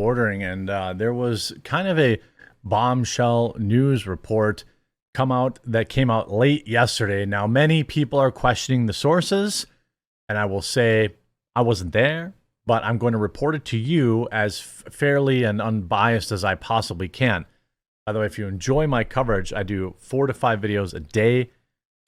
Ordering, and there was kind of a bombshell news report that came out late yesterday. Now, many people are questioning the sources, and I will say I wasn't there, but I'm going to report it to you as fairly and unbiased as I possibly can. By the way, if you enjoy my coverage, I do 4 to 5 videos a day,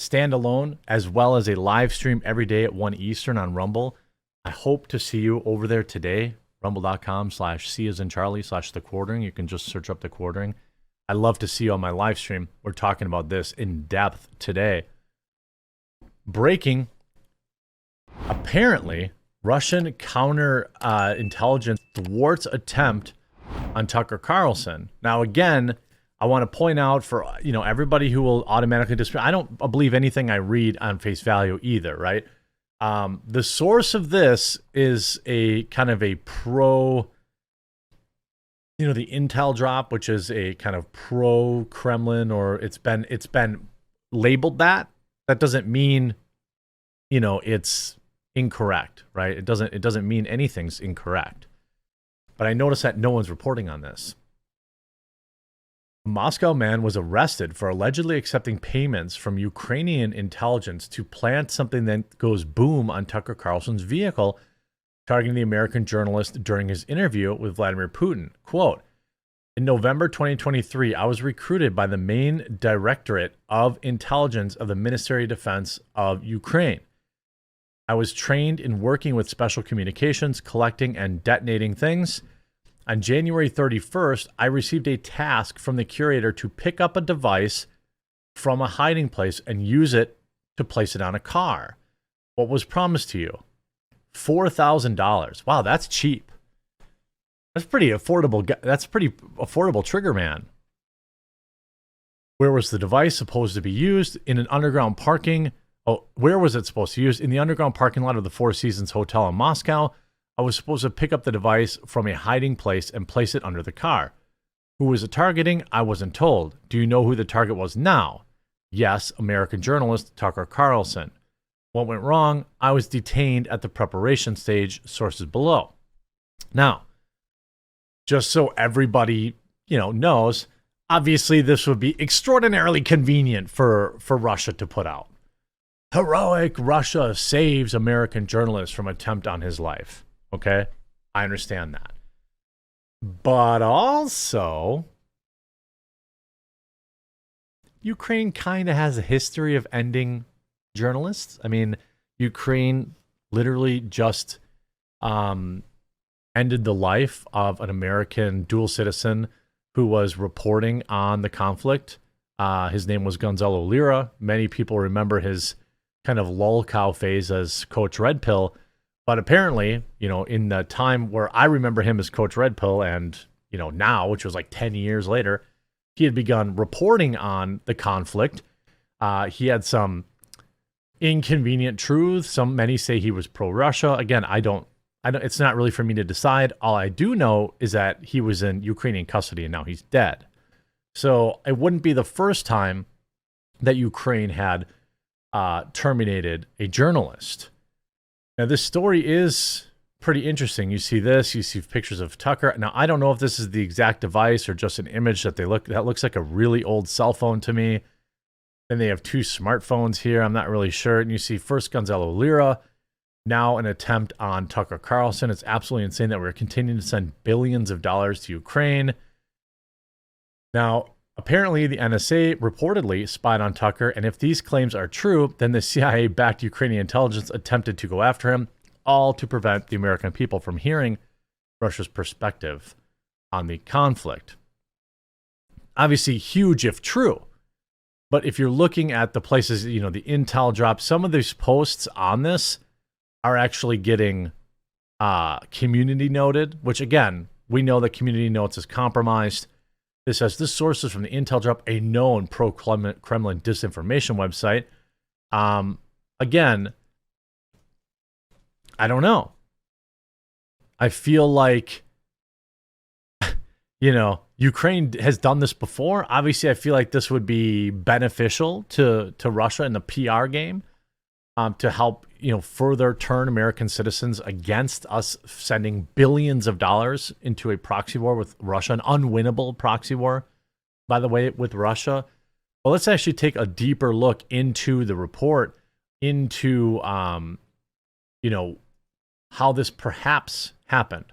standalone, as well as a live stream every day at 1 Eastern on Rumble. I hope to see you over there today, rumble.com/C as in Charlie/The Quartering. You can just search up The Quartering. I'd love to see you on my live stream. We're talking about this in depth today. Breaking, apparently, Russian counterintelligence thwarts attempt on Tucker Carlson. Now, again, I want to point out for everybody who will automatically disagree, I don't believe anything I read on face value either, right? The source of this is a kind of a pro, the Intel drop, which is a kind of pro Kremlin, or it's been labeled that. That doesn't mean, it's incorrect, right? It doesn't mean anything's incorrect. But I noticed that no one's reporting on this. A Moscow man was arrested for allegedly accepting payments from Ukrainian intelligence to plant something that goes boom on Tucker Carlson's vehicle, targeting the American journalist during his interview with Vladimir Putin. Quote, "In November 2023, I was recruited by the main directorate of intelligence of the Ministry of Defense of Ukraine. I was trained in working with special communications, collecting and detonating things. On January 31st, I received a task from the curator to pick up a device from a hiding place and use it to place it on a car. What was promised to you? $4,000. Wow, that's cheap. That's pretty affordable. That's pretty affordable, trigger man. Where was the device supposed to be used? In an underground parking. Oh, where was it supposed to be used? In the underground parking lot of the Four Seasons Hotel in Moscow. I was supposed to pick up the device from a hiding place and place it under the car. Who was it targeting? I wasn't told. Do you know who the target was now? Yes, American journalist Tucker Carlson. What went wrong? I was detained at the preparation stage, sources below." Now, just so everybody, knows, obviously this would be extraordinarily convenient for Russia to put out. Heroic Russia saves American journalist from attempt on his life. Okay, I understand that. But also, Ukraine kind of has a history of ending journalists. I mean, Ukraine literally just ended the life of an American dual citizen who was reporting on the conflict. His name was Gonzalo Lira. Many people remember his kind of lolcow phase as Coach Red Pill. But apparently, in the time where I remember him as Coach Red Pill and, now, which was like 10 years later, he had begun reporting on the conflict. He had some inconvenient truths. Many say he was pro-Russia. Again, I don't, it's not really for me to decide. All I do know is that he was in Ukrainian custody and now he's dead. So it wouldn't be the first time that Ukraine had terminated a journalist. Now, this story is pretty interesting. You see this, you see pictures of Tucker. Now, I don't know if this is the exact device or just an image that looks like a really old cell phone to me. Then they have 2 smartphones here. I'm not really sure. And you see first Gonzalo Lira, now an attempt on Tucker Carlson. It's absolutely insane that we're continuing to send billions of dollars to Ukraine. Now, apparently the NSA reportedly spied on Tucker, and if these claims are true, then the CIA-backed Ukrainian intelligence attempted to go after him, all to prevent the American people from hearing Russia's perspective on the conflict. Obviously huge if true, but if you're looking at the places, the Intel drop, some of these posts on this are actually getting community noted, which again, we know that community notes is compromised. This says, this source is from the Intel drop, a known pro-Kremlin disinformation website. Again, I don't know. I feel like, Ukraine has done this before. Obviously, I feel like this would be beneficial to Russia in the PR game, to help, further turn American citizens against us sending billions of dollars into a proxy war with Russia, an unwinnable proxy war, by the way, with Russia. Well, let's actually take a deeper look into the report, into, how this perhaps happened.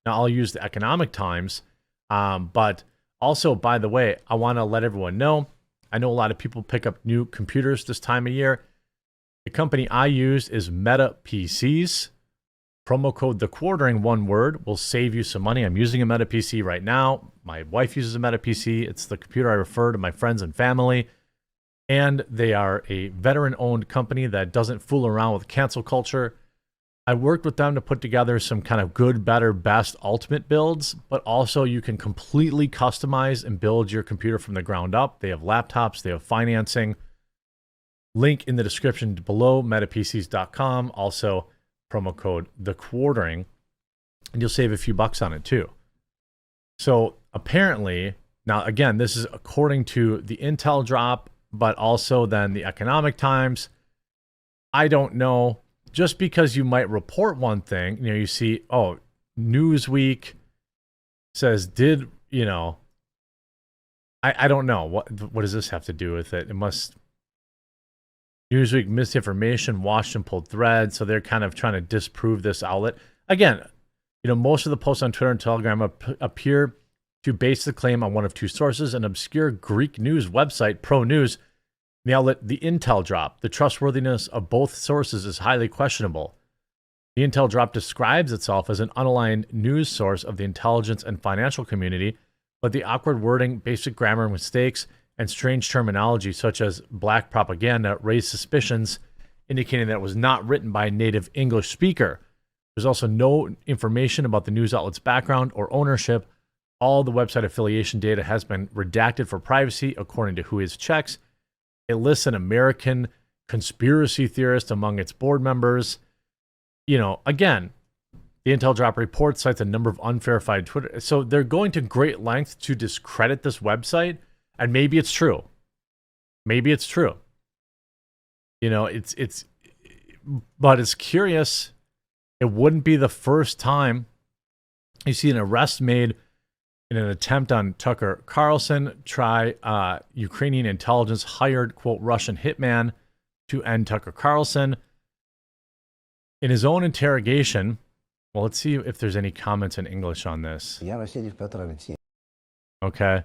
Now, I'll use the Economic Times, but also, by the way, I want to let everyone know, I know a lot of people pick up new computers this time of year. The company I use is Meta PCs. Promo code The Quartering, one word, will save you some money. I'm using a Meta PC right now. My wife uses a Meta PC. It's the computer I refer to my friends and family. And they are a veteran-owned company that doesn't fool around with cancel culture. I worked with them to put together some kind of good, better, best, ultimate builds, but also you can completely customize and build your computer from the ground up. They have laptops, they have financing. Link in the description below, metapcs.com. Also, promo code The Quartering, and you'll save a few bucks on it too. So apparently, now again, this is according to the Intel drop, but also then the Economic Times. I don't know. Just because you might report one thing, you see, Newsweek says, I don't know. What does this have to do with it? It must, Newsweek misinformation, Washington pulled thread, so they're kind of trying to disprove this outlet. Again, most of the posts on Twitter and Telegram appear to base the claim on one of two sources, an obscure Greek news website, Pro News, the outlet, the Intel drop. The trustworthiness of both sources is highly questionable. The Intel drop describes itself as an unaligned news source of the intelligence and financial community, but the awkward wording, basic grammar mistakes, and strange terminology such as black propaganda raised suspicions, indicating that it was not written by a native English speaker. There's also no information about the news outlet's background or ownership. All the website affiliation data has been redacted for privacy, according to Whois checks. It lists an American conspiracy theorist among its board members. Again, the Intel drop report cites a number of unverified Twitter. So they're going to great lengths to discredit this website, and maybe it's true. Maybe it's true. But it's curious. It wouldn't be the first time you see an arrest made in an attempt on Tucker Carlson. Ukrainian intelligence hired, quote, Russian hitman to end Tucker Carlson. In his own interrogation, well, let's see if there's any comments in English on this. Okay.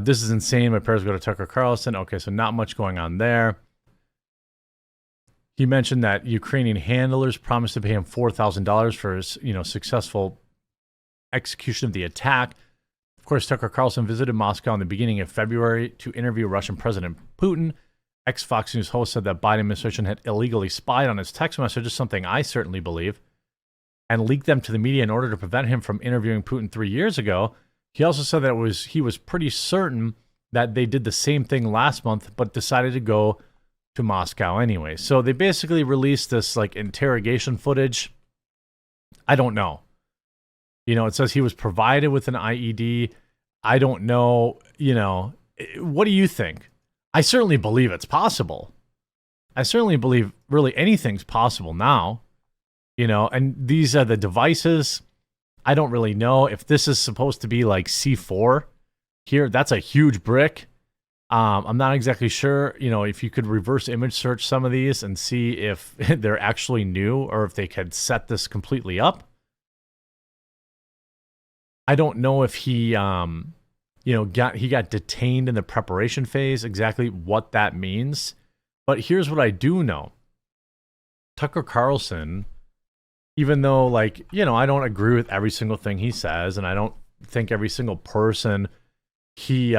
This is insane. My prayers go to Tucker Carlson. Okay, so not much going on there. He mentioned that Ukrainian handlers promised to pay him $4,000 for his, successful execution of the attack. Of course, Tucker Carlson visited Moscow in the beginning of February to interview Russian President Putin. Ex-Fox News host said that Biden administration had illegally spied on his text messages, something I certainly believe, and leaked them to the media in order to prevent him from interviewing Putin 3 years ago. He also said that he was pretty certain that they did the same thing last month, but decided to go to Moscow anyway. So they basically released this interrogation footage. I don't know. It says he was provided with an IED. I don't know. What do you think? I certainly believe it's possible. I certainly believe really anything's possible now. And these are the devices. I don't really know if this is supposed to be C4 here. That's a huge brick. I'm not exactly sure, if you could reverse image search some of these and see if they're actually new or if they could set this completely up. I don't know if he, got detained in the preparation phase, exactly what that means. But here's what I do know. Tucker Carlson, even though, I don't agree with every single thing he says, and I don't think every single person he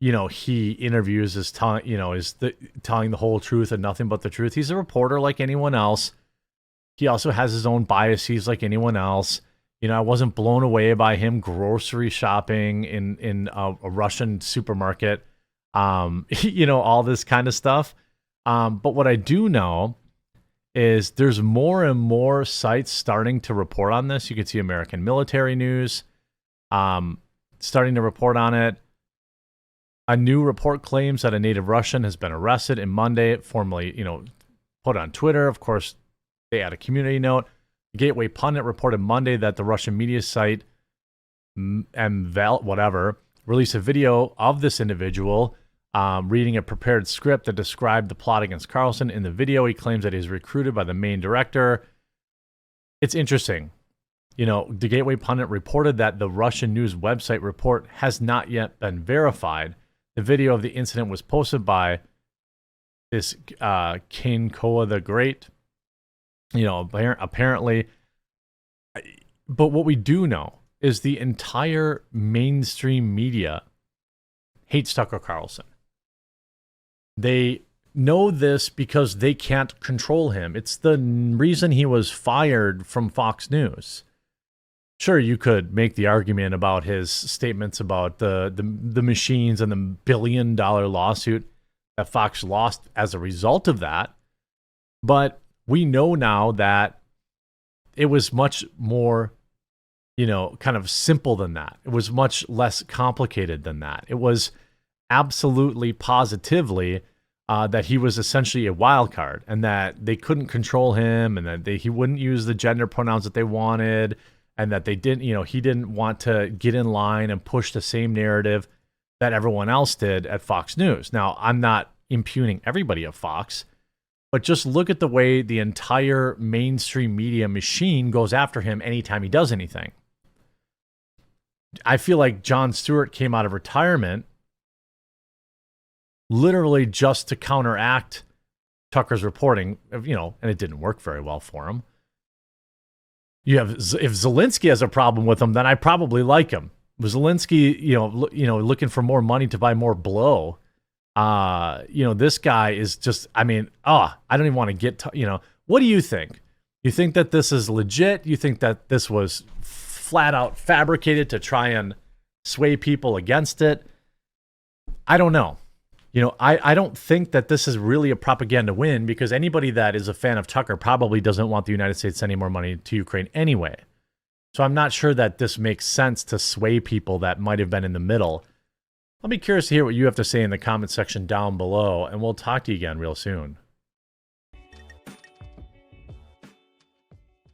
interviews is telling the whole truth and nothing but the truth. He's a reporter like anyone else. He also has his own biases like anyone else. I wasn't blown away by him grocery shopping in a Russian supermarket, all this kind of stuff. But what I do know is there's more and more sites starting to report on this. You can see American Military News starting to report on it. A new report claims that a native Russian has been arrested in Monday, formally, put on Twitter. Of course, they had a community note. The Gateway Pundit reported Monday that the Russian media site MVL, released a video of this individual reading a prepared script that described the plot against Carlson. In the video, he claims that he's recruited by the main director. It's interesting. The Gateway Pundit reported that the Russian news website report has not yet been verified. The video of the incident was posted by this King Koa the Great. Apparently. But what we do know is the entire mainstream media hates Tucker Carlson. They know this because they can't control him. It's the reason he was fired from Fox News. Sure, you could make the argument about his statements about the machines and the $1 billion lawsuit that Fox lost as a result of that. But we know now that it was much more, kind of simple than that. It was much less complicated than that. It was absolutely positively that he was essentially a wild card and that they couldn't control him and that he wouldn't use the gender pronouns that they wanted and that they didn't, he didn't want to get in line and push the same narrative that everyone else did at Fox News. Now, I'm not impugning everybody at Fox, but just look at the way the entire mainstream media machine goes after him anytime he does anything. I feel like Jon Stewart came out of retirement literally just to counteract Tucker's reporting, and it didn't work very well for him. If Zelensky has a problem with him, then I probably like him. Zelensky, looking for more money to buy more blow. This guy is just, I don't even want to get, what do you think? You think that this is legit? You think that this was flat out fabricated to try and sway people against it? I don't know. I don't think that this is really a propaganda win because anybody that is a fan of Tucker probably doesn't want the United States sending more money to Ukraine anyway. So I'm not sure that this makes sense to sway people that might have been in the middle. I'll be curious to hear what you have to say in the comment section down below, and we'll talk to you again real soon.